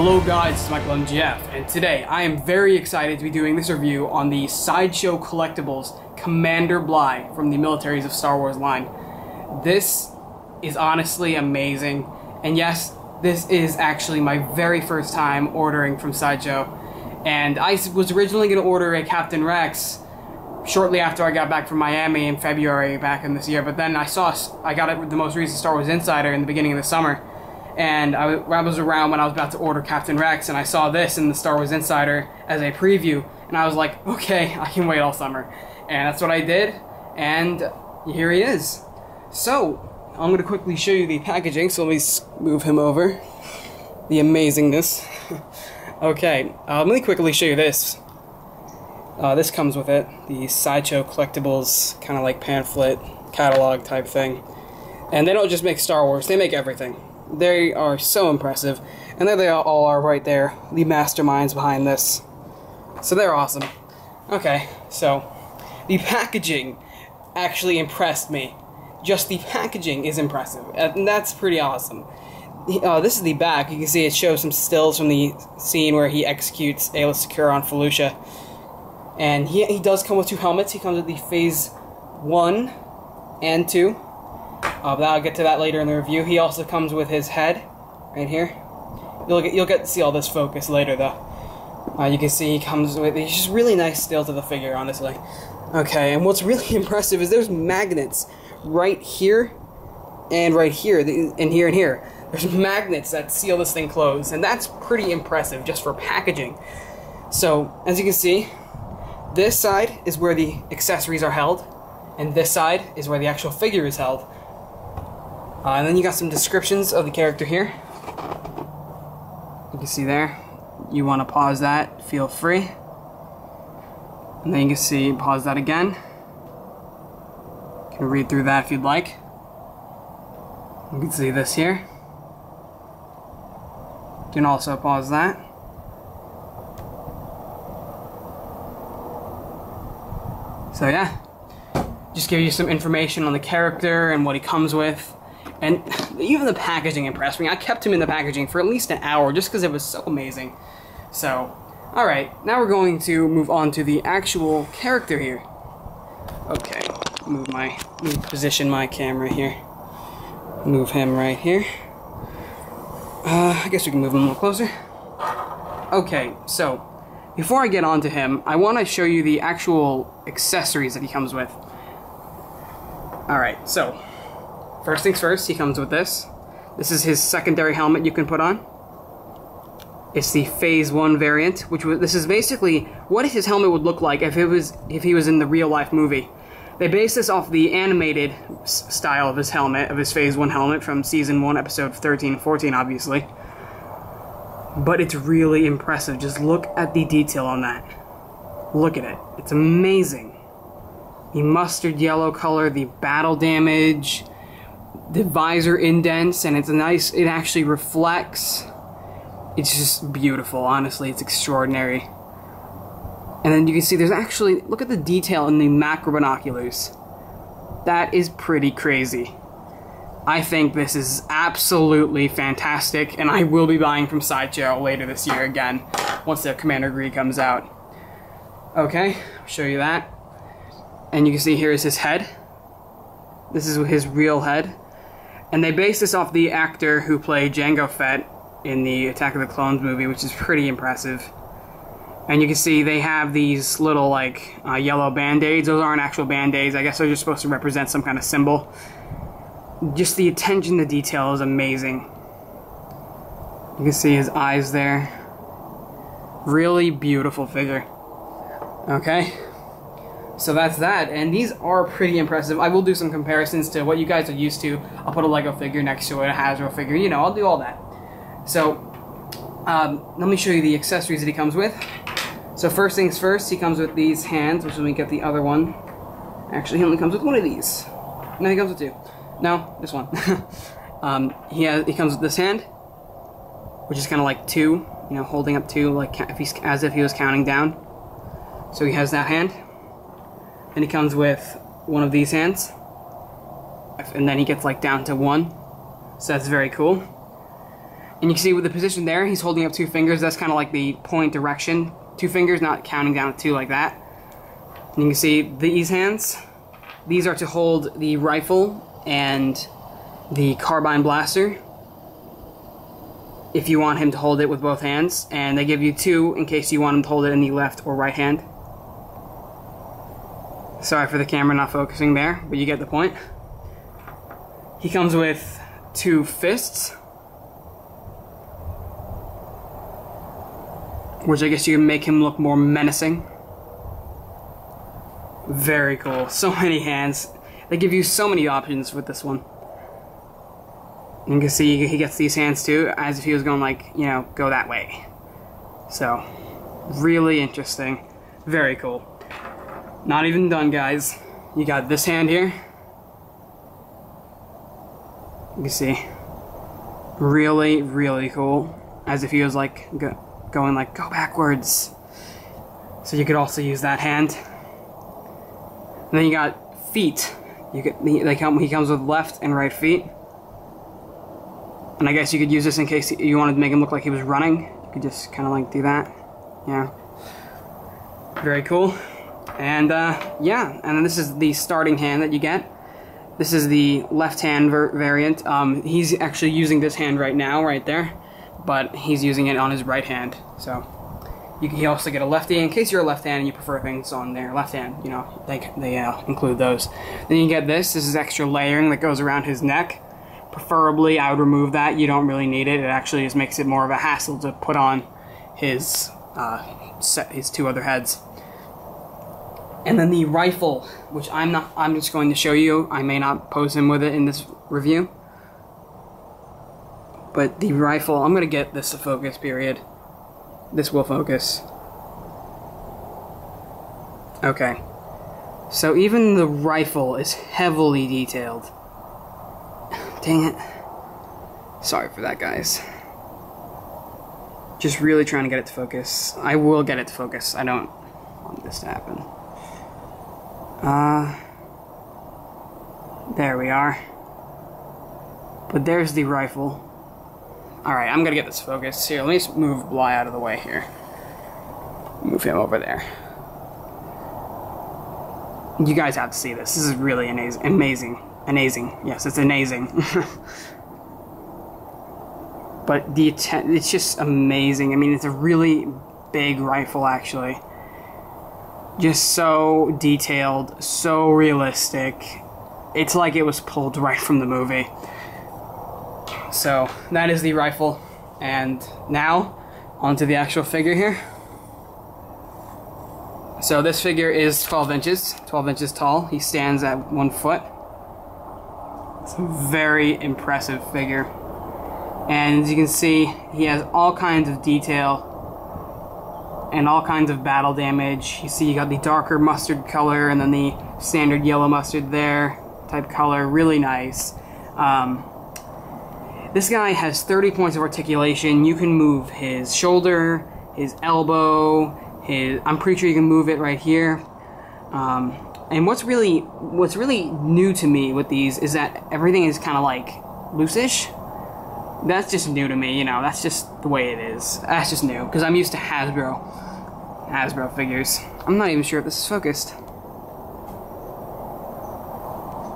Hello guys, it's Michael MGF, and today I am very excited to be doing this review on the Sideshow Collectibles Commander Bly from the Militaries of Star Wars line. This is honestly amazing, and yes, this is actually my very first time ordering from Sideshow, and I was originally going to order a Captain Rex shortly after I got back from Miami in February back in this year, but then I got it with the most recent Star Wars Insider in the beginning of the summer. And I was around when I was about to order Captain Rex, and I saw this in the Star Wars Insider as a preview, and I was like, okay, I can wait all summer. And that's what I did, and here he is. So, I'm going to quickly show you the packaging, so let me move him over. The amazingness. Okay, let me quickly show you this. This comes with it, the Sideshow Collectibles kind of like pamphlet, catalog type thing. And they don't just make Star Wars, they make everything. They are so impressive, and there they all are right there, the masterminds behind this. So they're awesome. Okay, so the packaging actually impressed me. Just the packaging is impressive, and that's pretty awesome. This is the back. You can see it shows some stills from the scene where he executes Aayla Secura on Felucia. And he does come with two helmets. He comes with the Phase 1 and 2. But I'll get to that later in the review. He also comes with his head, right here. You'll get to see all this focus later, though. You can see he comes with, he's just really nice still to the figure, honestly. Okay, and what's really impressive is there's magnets right here, and right here, and here and here. There's magnets that seal this thing closed, and that's pretty impressive just for packaging. So, as you can see, this side is where the accessories are held, and this side is where the actual figure is held. And then you got some descriptions of the character here. You can see there. You want to pause that, feel free. And then you can see, pause that again. You can read through that if you'd like. You can see this here. You can also pause that. So yeah, just give you some information on the character and what he comes with. And even the packaging impressed me. I kept him in the packaging for at least an hour just because it was so amazing. So, alright, now we're going to move on to the actual character here. Okay, position my camera here. Move him right here. I guess we can move him a little closer. Okay, so before I get on to him, I want to show you the actual accessories that he comes with. Alright, so first things first, he comes with this. This is his secondary helmet you can put on. It's the Phase 1 variant, this is basically what his helmet would look like if he was in the real life movie. They based this off the animated style of his helmet, of his Phase 1 helmet from Season 1, Episode 13 and 14, obviously. But it's really impressive. Just look at the detail on that. Look at it. It's amazing. The mustard yellow color, the battle damage, the visor indents, and it's nice, it actually reflects. It's just beautiful, honestly, it's extraordinary. And then you can see there's actually, look at the detail in the macro binoculars. That is pretty crazy. I think this is absolutely fantastic, and I will be buying from Sideshow later this year again, once their Commander Gree comes out. Okay, I'll show you that. And you can see here is his head. This is his real head. And they based this off the actor who played Jango Fett in the Attack of the Clones movie, which is pretty impressive. And you can see they have these little, like, yellow band-aids. Those aren't actual band-aids. I guess they're just supposed to represent some kind of symbol. Just the attention to detail is amazing. You can see his eyes there. Really beautiful figure. Okay? So that's that, and these are pretty impressive. I will do some comparisons to what you guys are used to. I'll put a Lego figure next to it, a Hasbro figure, you know, I'll do all that. So, let me show you the accessories that he comes with. So first things first, he comes with these hands, which let me get the other one. Actually, he only comes with one of these. No, he comes with two. No, this one. He comes with this hand, which is kind of like two, you know, holding up two, like as if he was counting down. So he has that hand. And he comes with one of these hands, and then he gets like down to one, so that's very cool. And you can see with the position there, he's holding up 2 fingers. That's kind of like the point direction. 2 fingers, not counting down to 2 like that. And you can see these hands. These are to hold the rifle and the carbine blaster, if you want him to hold it with both hands. And they give you 2 in case you want him to hold it in the left or right hand. Sorry for the camera not focusing there, but you get the point. He comes with 2 fists, which I guess you can make him look more menacing. Very cool. So many hands. They give you so many options with this one. You can see he gets these hands too, as if he was going like, you know, go that way. So, really interesting. Very cool. Not even done, guys. You got this hand here. You can see. Really, really cool. As if he was like going like, go backwards. So you could also use that hand. And then you got feet. He comes with left and right feet. And I guess you could use this in case you wanted to make him look like he was running. You could just kind of like do that. Yeah. Very cool. And yeah, and then this is the starting hand that you get. This is the left hand variant. He's actually using this hand right now, right there. But he's using it on his right hand. So you can also get a lefty in case you're a left hand and you prefer things on their left hand. You know, they include those. Then you get this. This is extra layering that goes around his neck. Preferably, I would remove that. You don't really need it. It actually just makes it more of a hassle to put on his 2 other heads. And then the rifle, which I'm just going to show you. I may not pose him with it in this review. But the rifle, I'm going to get this to focus, period. This will focus. Okay. So even the rifle is heavily detailed. Dang it. Sorry for that, guys. Just really trying to get it to focus. I will get it to focus. I don't want this to happen. There we are. But there's the rifle. Alright, I'm gonna get this focused. Here, let me just move Bly out of the way here. Move him over there. You guys have to see this. This is really amazing. Yes, it's amazing. But it's just amazing. I mean, it's a really big rifle, actually. Just so detailed, so realistic. It's like it was pulled right from the movie. So, that is the rifle. And now, onto the actual figure here. So this figure is 12 inches tall. He stands at 1 foot. It's a very impressive figure. And as you can see, he has all kinds of detail and all kinds of battle damage. You see you got the darker mustard color and then the standard yellow mustard there type color. Really nice. This guy has 30 points of articulation. You can move his shoulder, his elbow, I'm pretty sure you can move it right here. And what's really new to me with these is that everything is kind of like loose-ish. That's just new to me, you know, that's just the way it is. That's just new, because I'm used to Hasbro figures. I'm not even sure if this is focused.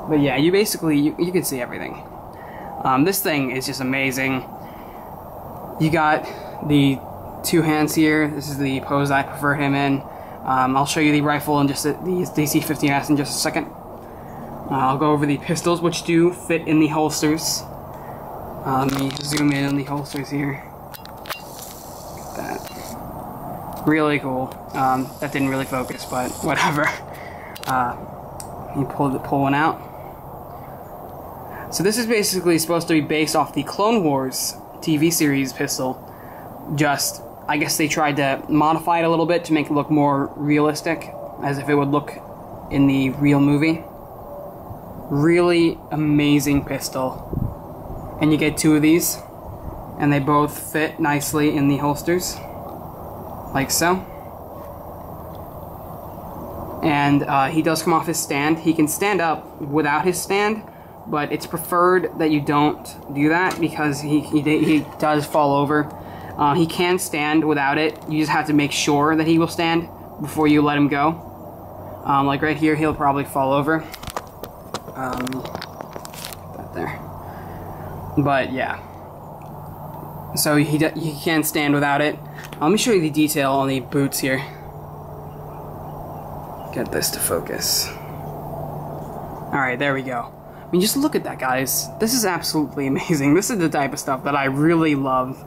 But yeah, you basically, you can see everything. This thing is just amazing. You got the 2 hands here. This is the pose I prefer him in. I'll show you the rifle and just the DC-15S in just a second. I'll go over the pistols, which do fit in the holsters. Let me zoom in on the holsters here. Look at that. Really cool. That didn't really focus, but whatever. You pull one out. So this is basically supposed to be based off the Clone Wars TV series pistol. Just, I guess they tried to modify it a little bit to make it look more realistic, as if it would look in the real movie. Really amazing pistol. And you get 2 of these, and they both fit nicely in the holsters, like so. And he does come off his stand. He can stand up without his stand, but it's preferred that you don't do that because he does fall over. He can stand without it. You just have to make sure that he will stand before you let him go. Like right here, he'll probably fall over. That there. But yeah. So he can stand without it. Let me show you the detail on the boots here. Get this to focus. Alright, there we go. I mean, just look at that, guys. This is absolutely amazing. This is the type of stuff that I really love.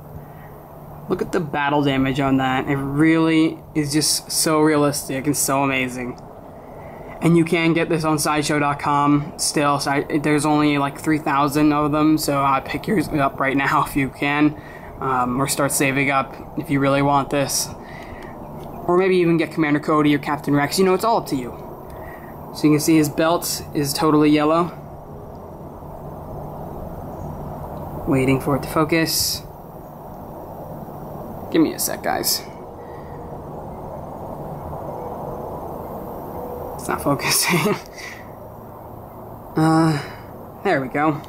Look at the battle damage on that. It really is just so realistic and so amazing. And you can get this on Sideshow.com still. There's only like 3,000 of them, so pick yours up right now if you can. Or start saving up if you really want this. Or maybe even get Commander Cody or Captain Rex. You know, it's all up to you. So you can see his belt is totally yellow. Waiting for it to focus. Give me a sec, guys. It's not focusing. There we go.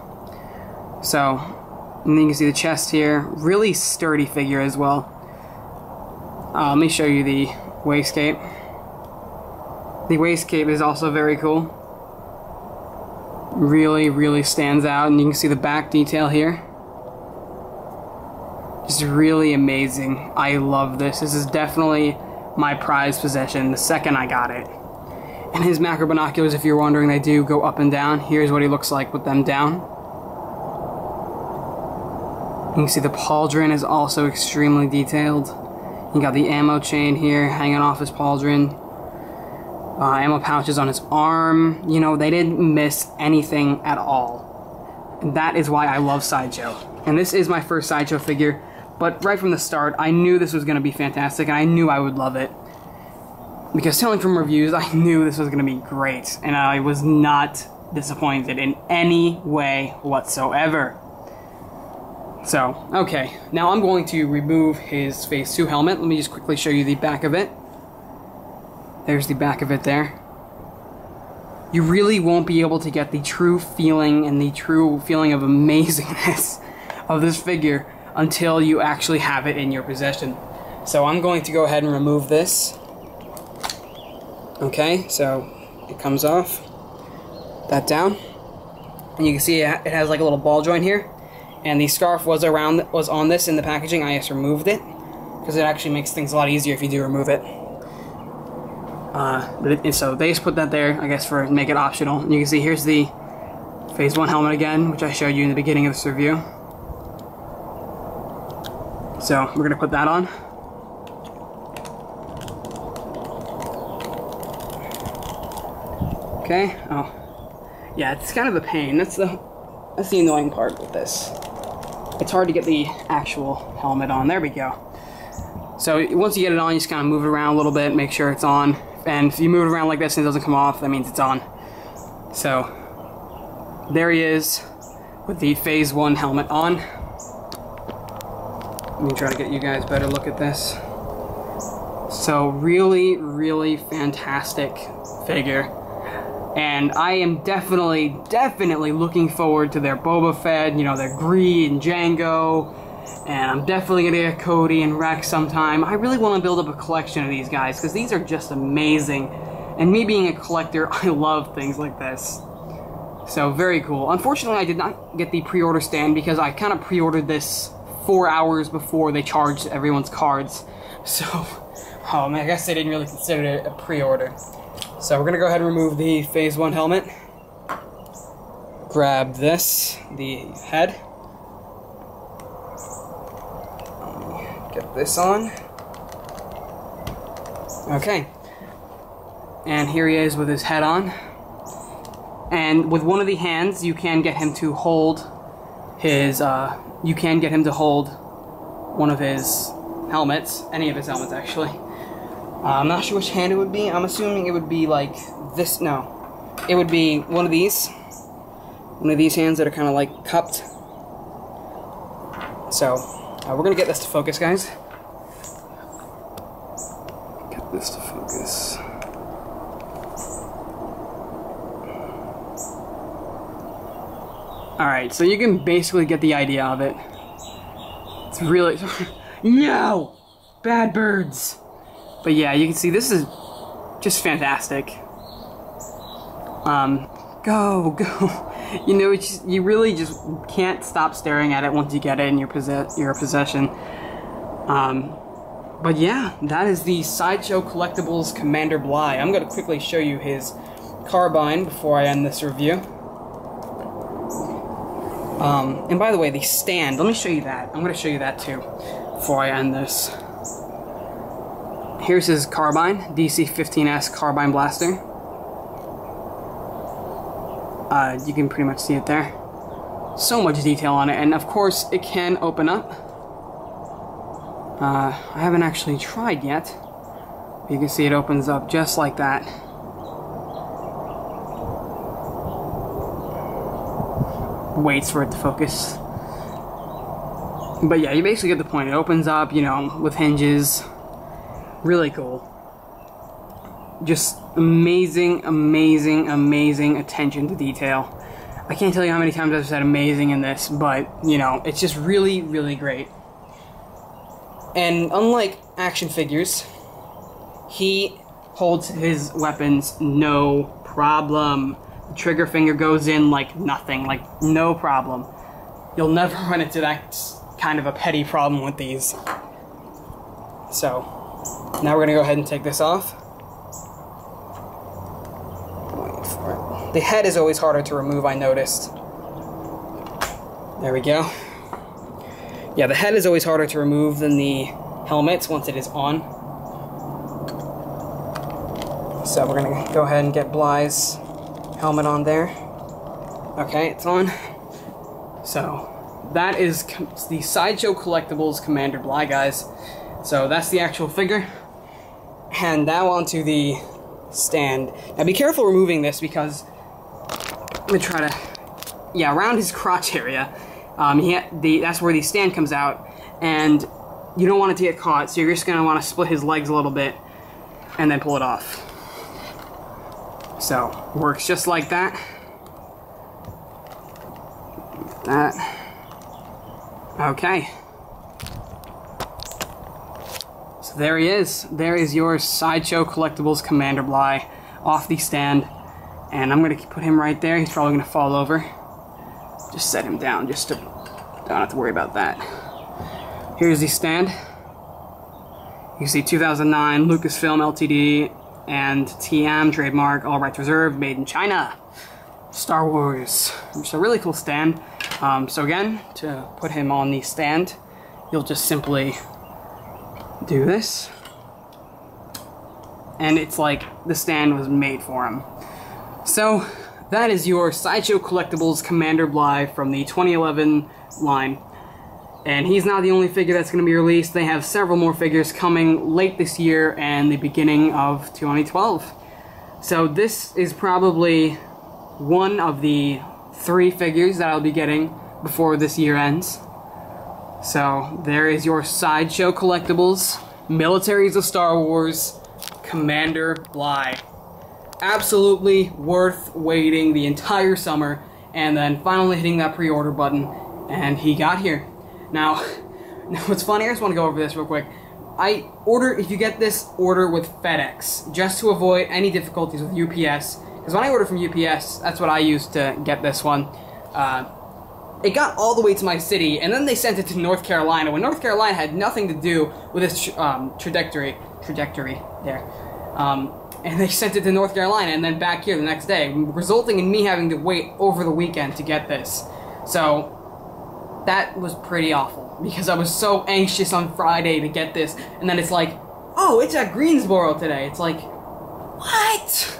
So, and then you can see the chest here. Really sturdy figure as well. Let me show you the waistcape. The waistcape is also very cool. Really, really stands out, and you can see the back detail here. Just really amazing. I love this. This is definitely my prized possession the second I got it. And his macro binoculars, if you're wondering, they do go up and down. Here's what he looks like with them down. You can see the pauldron is also extremely detailed. You got the ammo chain here hanging off his pauldron. Ammo pouches on his arm. You know, they didn't miss anything at all. And that is why I love Sideshow. And this is my first Sideshow figure. But right from the start, I knew this was going to be fantastic, and I knew I would love it. Because telling from reviews, I knew this was going to be great, and I was not disappointed in any way whatsoever. So, okay, now I'm going to remove his Phase 2 helmet. Let me just quickly show you the back of it. There's the back of it there. You really won't be able to get the true feeling and the true feeling of amazingness of this figure until you actually have it in your possession. So I'm going to go ahead and remove this. Okay, so it comes off. That down. And you can see it has like a little ball joint here. And the scarf was on this in the packaging. I just removed it because it actually makes things a lot easier if you do remove it. So they just put that there, I guess, for make it optional. And you can see here's the Phase 1 helmet again, which I showed you in the beginning of this review. So we're gonna put that on. Okay. Oh, yeah, it's kind of a pain. That's the annoying part with this. It's hard to get the actual helmet on. There we go. So once you get it on, you just kind of move it around a little bit, make sure it's on. And if you move it around like this and it doesn't come off, that means it's on. So there he is with the Phase 1 helmet on. Let me try to get you guys a better look at this. So really, really fantastic figure. And I am definitely looking forward to their Boba Fett, you know, their Greed and Django. And I'm definitely going to get Cody and Rex sometime. I really want to build up a collection of these guys because these are just amazing. And me being a collector, I love things like this. So very cool. Unfortunately, I did not get the pre-order stand because I kind of pre-ordered this 4 hours before they charged everyone's cards. So, I guess they didn't really consider it a pre-order. So we're going to go ahead and remove the Phase 1 helmet. Grab this, the head. Get this on. Okay. And here he is with his head on. And with one of the hands, you can get him to hold his, one of his helmets. Any of his helmets, actually. I'm not sure which hand it would be. I'm assuming it would be like this. No. It would be one of these. One of these hands that are kind of like cupped. So, we're going to get this to focus, guys. Get this to focus. Alright, so you can basically get the idea of it. It's really... No! Bad birds! But yeah, you can see this is just fantastic. Go! You know, you really just can't stop staring at it once you get it in your possession. But yeah, that is the Sideshow Collectibles Commander Bly. I'm going to quickly show you his carbine before I end this review. And by the way, the stand, let me show you that. I'm going to show you that too before I end this. Here's his carbine, DC-15S carbine blaster. You can pretty much see it there. So much detail on it, and of course it can open up. I haven't actually tried yet. You can see it opens up just like that. Waits for it to focus. But yeah, you basically get the point. It opens up, you know, with hinges. Really cool. Just amazing, amazing, amazing attention to detail. I can't tell you how many times I've said amazing in this, but, you know, it's just really, really great. And unlike action figures, he holds his weapons no problem. The trigger finger goes in like nothing, like no problem. You'll never run into that kind of a petty problem with these. So, now we're going to go ahead and take this off. Wait for it. The head is always harder to remove, I noticed. There we go. Yeah, the head is always harder to remove than the helmets once it is on. So we're going to go ahead and get Bly's helmet on there. Okay, it's on. So, that is the Sideshow Collectibles Commander Bly, guys. So that's the actual figure. And now onto the stand. Now be careful removing this because I'm gonna try to, yeah, around his crotch area. That's where the stand comes out, and you don't want it to get caught, so you're just gonna want to split his legs a little bit and then pull it off. So works just like that. Okay. So there he is. There is your Sideshow Collectibles Commander Bly off the stand. And I'm going to put him right there. He's probably going to fall over. Just set him down just to don't have to worry about that. Here's the stand. You can see 2009 Lucasfilm Ltd. and TM trademark, all rights reserved, made in China. Star Wars. It's a really cool stand. So again, to put him on the stand, you'll just simply do this. And it's like the stand was made for him. So that is your Sideshow Collectibles Commander Bly from the 2011 line. And he's not the only figure that's going to be released. They have several more figures coming late this year and the beginning of 2012. So this is probably one of the 3 figures that I'll be getting before this year ends. So there is your Sideshow Collectibles, Militaries of Star Wars, Commander Bly. Absolutely worth waiting the entire summer and then finally hitting that pre-order button, and he got here. Now, what's funny, I just want to go over this real quick. If you get this, order with FedEx, just to avoid any difficulties with UPS. Because when I ordered from UPS, that's what I used to get this one. It got all the way to my city, and then they sent it to North Carolina, when North Carolina had nothing to do with its trajectory there. And they sent it to North Carolina, and then back here the next day, resulting in me having to wait over the weekend to get this. So that was pretty awful, because I was so anxious on Friday to get this, and then it's like, oh, it's at Greensboro today. It's like, what?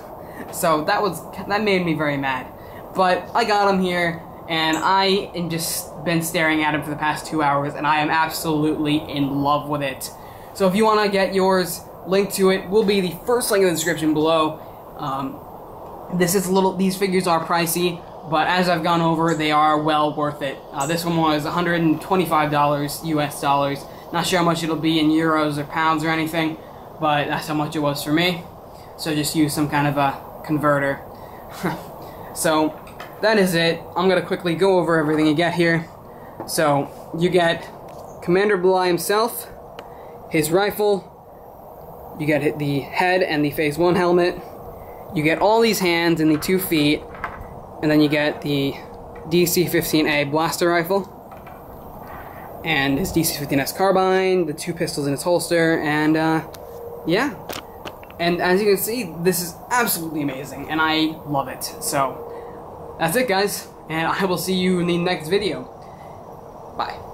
So that made me very mad. But I got him here, and I am just been staring at him for the past 2 hours, and I am absolutely in love with it. So if you want to get yours, link to it will be the first link in the description below. These figures are pricey, but as I've gone over, they are well worth it. This one was $125 US dollars. Not sure how much it'll be in euros or pounds or anything, but that's how much it was for me. So just use some kind of a converter. So that is it. I'm gonna quickly go over everything you get here. So, you get Commander Bly himself, his rifle, you get the head and the Phase 1 helmet, you get all these hands and the 2 feet, and then you get the DC-15A blaster rifle, and his DC-15S carbine, the 2 pistols in its holster, and yeah. And as you can see, this is absolutely amazing, and I love it. So, that's it guys, and I will see you in the next video. Bye.